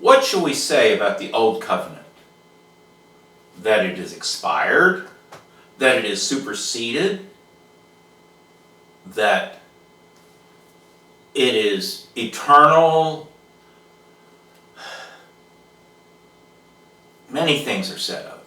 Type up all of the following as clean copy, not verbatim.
What shall we say about the Old Covenant? That it is expired? That it is superseded? That it is eternal? Many things are said of it.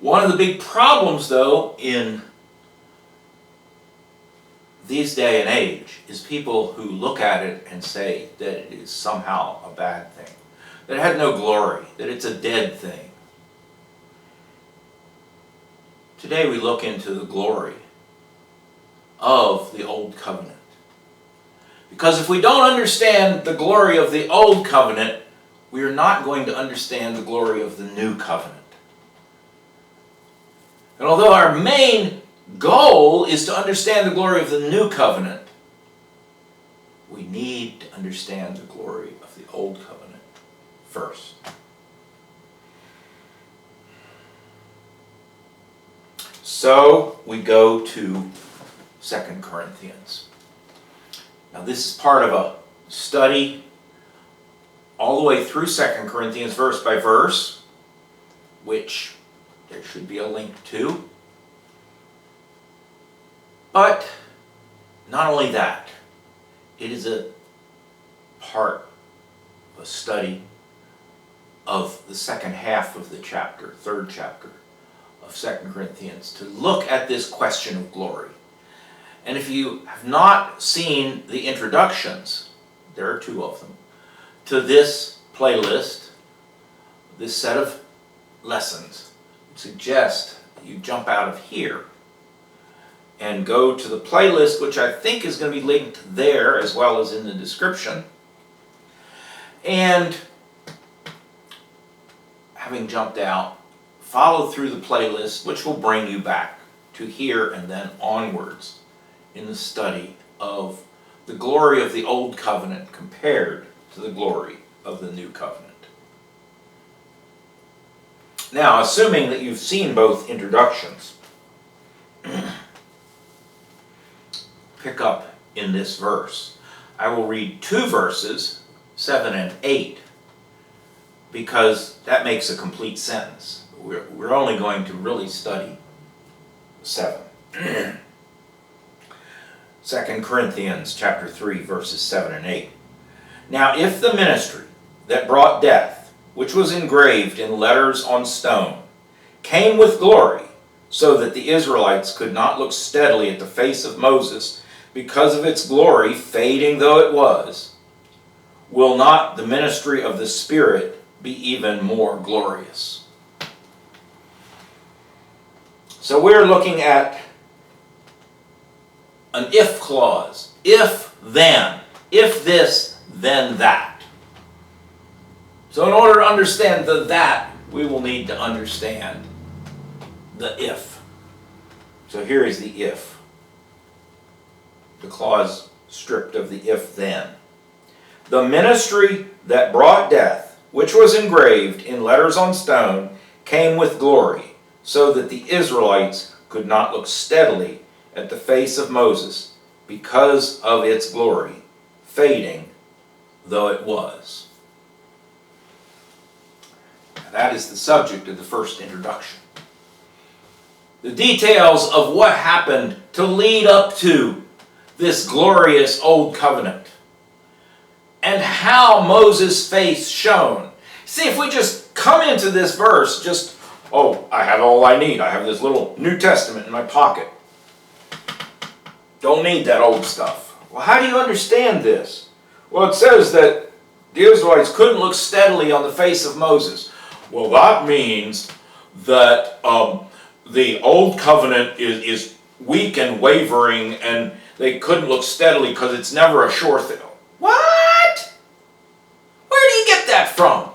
One of the big problems, though, in these day and age is people who look at it and say that it is somehow a bad thing, that it had no glory, that it's a dead thing. Today we look into the glory of the Old Covenant. Because if we don't understand the glory of the Old Covenant, we are not going to understand the glory of the New Covenant. And although our main goal is to understand the glory of the New Covenant, we need to understand the glory of the Old Covenant first. So we go to 2 Corinthians. Now this is part of a study all the way through 2 Corinthians verse by verse, which there should be a link to. But not only that, it is a part of a study of the second half of the chapter, third chapter of 2 Corinthians, to look at this question of glory. And if you have not seen the introductions, there are 2 of them, to this playlist, this set of lessons, I suggest you jump out of here and go to the playlist, which I think is going to be linked there as well as in the description. And having jumped out, follow through the playlist, which will bring you back to here and then onwards in the study of the glory of the Old Covenant compared to the glory of the New Covenant. Now, assuming that you've seen both introductions, pick up in this verse. I will read 2 verses, 7 and 8, because that makes a complete sentence. We're only going to really study 7. 2 Corinthians chapter 3, verses 7 and 8. Now if the ministry that brought death, which was engraved in letters on stone, came with glory, so that the Israelites could not look steadily at the face of Moses, because of its glory, fading though it was, will not the ministry of the Spirit be even more glorious? So we're looking at an if clause. If then. If this, then that. So in order to understand the that, we will need to understand the if. So here is the if. The clause stripped of the if then. The ministry that brought death, which was engraved in letters on stone, came with glory, so that the Israelites could not look steadily at the face of Moses, because of its glory, fading though it was. That is the subject of the first introduction. The details of what happened to lead up to this glorious Old Covenant, and how Moses' face shone. See, if we just come into this verse, I have all I need. I have this little New Testament in my pocket. Don't need that old stuff. Well, how do you understand this? Well, it says that the Israelites couldn't look steadily on the face of Moses. Well, that means that the Old Covenant is weak and wavering, and they couldn't look steadily because it's never a sure thing. What? Where do you get that from?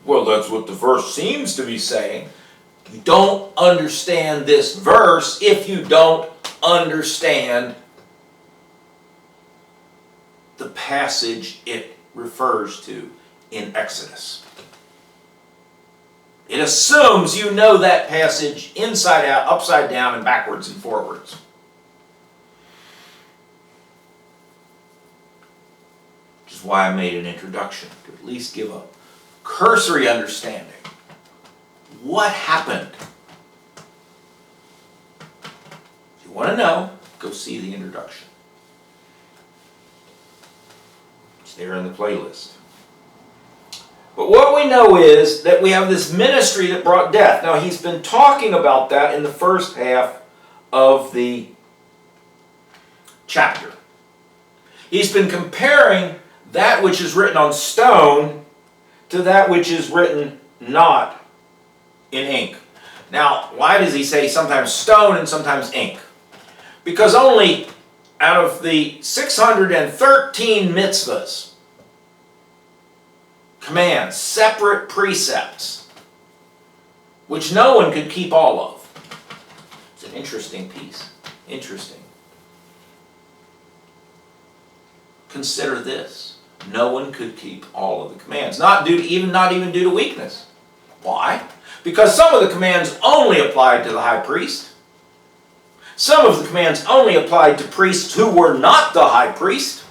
Well, that's what the verse seems to be saying. You don't understand this verse if you don't understand the passage it refers to in Exodus. It assumes you know that passage inside out, upside down, and backwards and forwards. Which is why I made an introduction, to at least give a cursory understanding. What happened? If you want to know, go see the introduction. It's there in the playlist. But what we know is that we have this ministry that brought death. Now, he's been talking about that in the first half of the chapter. He's been comparing that which is written on stone to that which is written not in ink. Now, why does he say sometimes stone and sometimes ink? Because only out of the 613 mitzvahs, commands, separate precepts, which no one could keep all of. It's an interesting piece. Interesting. Consider this. No one could keep all of the commands. Not even due to weakness. Why? Because some of the commands only applied to the high priest. Some of the commands only applied to priests who were not the high priest.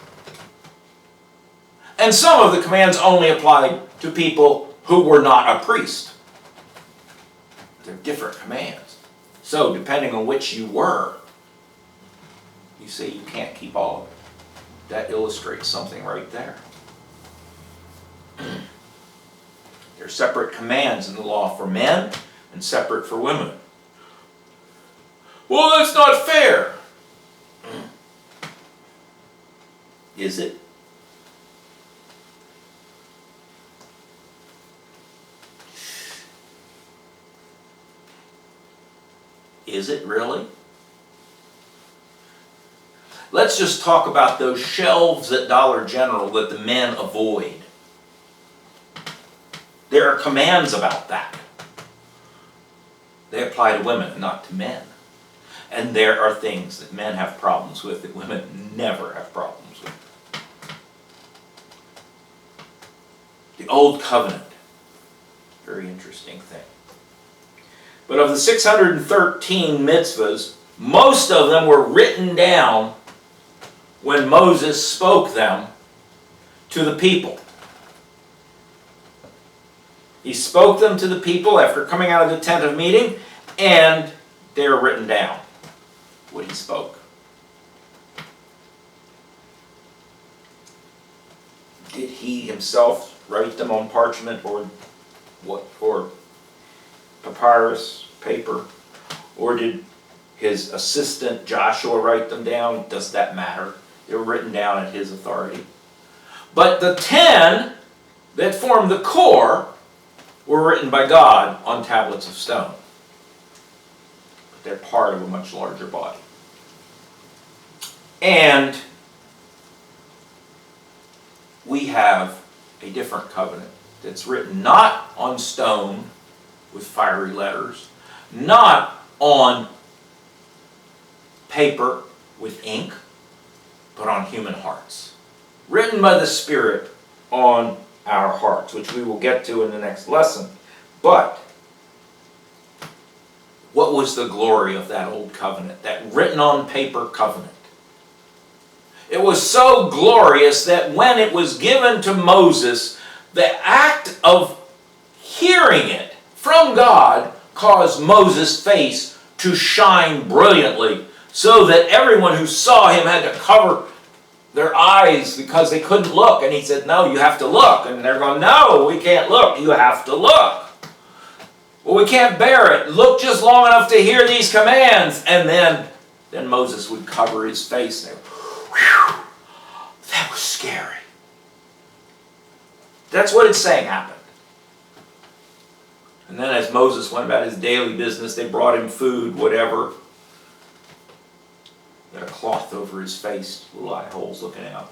And some of the commands only applied to people who were not a priest. They're different commands. So, depending on which you were, you say you can't keep all of it. That illustrates something right there. There are separate commands in the law for men and separate for women. Well, that's not fair. Is it? Is it really? Let's just talk about those shelves at Dollar General that the men avoid. There are commands about that. They apply to women and not to men. And there are things that men have problems with that women never have problems with. The Old Covenant. Very interesting thing. But of the 613 mitzvahs, most of them were written down when Moses spoke them to the people. He spoke them to the people after coming out of the tent of meeting, and they're written down, what he spoke. Did he himself write them on parchment or papyrus paper, or did his assistant Joshua write them down? Does that matter? They were written down at his authority. But the 10 that form the core were written by God on tablets of stone. But they're part of a much larger body. And we have a different covenant that's written not on stone with fiery letters, not on paper with ink, but on human hearts. Written by the Spirit on our hearts, which we will get to in the next lesson. But what was the glory of that old covenant, that written on paper covenant? It was so glorious that when it was given to Moses, the act of hearing it from God caused Moses' face to shine brilliantly, so that everyone who saw him had to cover their eyes because they couldn't look. And he said, no, you have to look. And they're going, no, we can't look. You have to look. Well, we can't bear it. Look just long enough to hear these commands. And then Moses would cover his face. And whew, that was scary. That's what it's saying happened. And then as Moses went about his daily business, they brought him food, whatever. Got a cloth over his face, little eye holes looking out,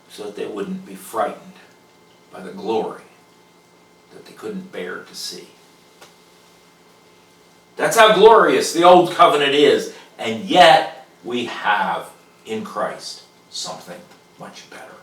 so that they wouldn't be frightened by the glory that they couldn't bear to see. That's how glorious the old covenant is, and yet we have in Christ something much better.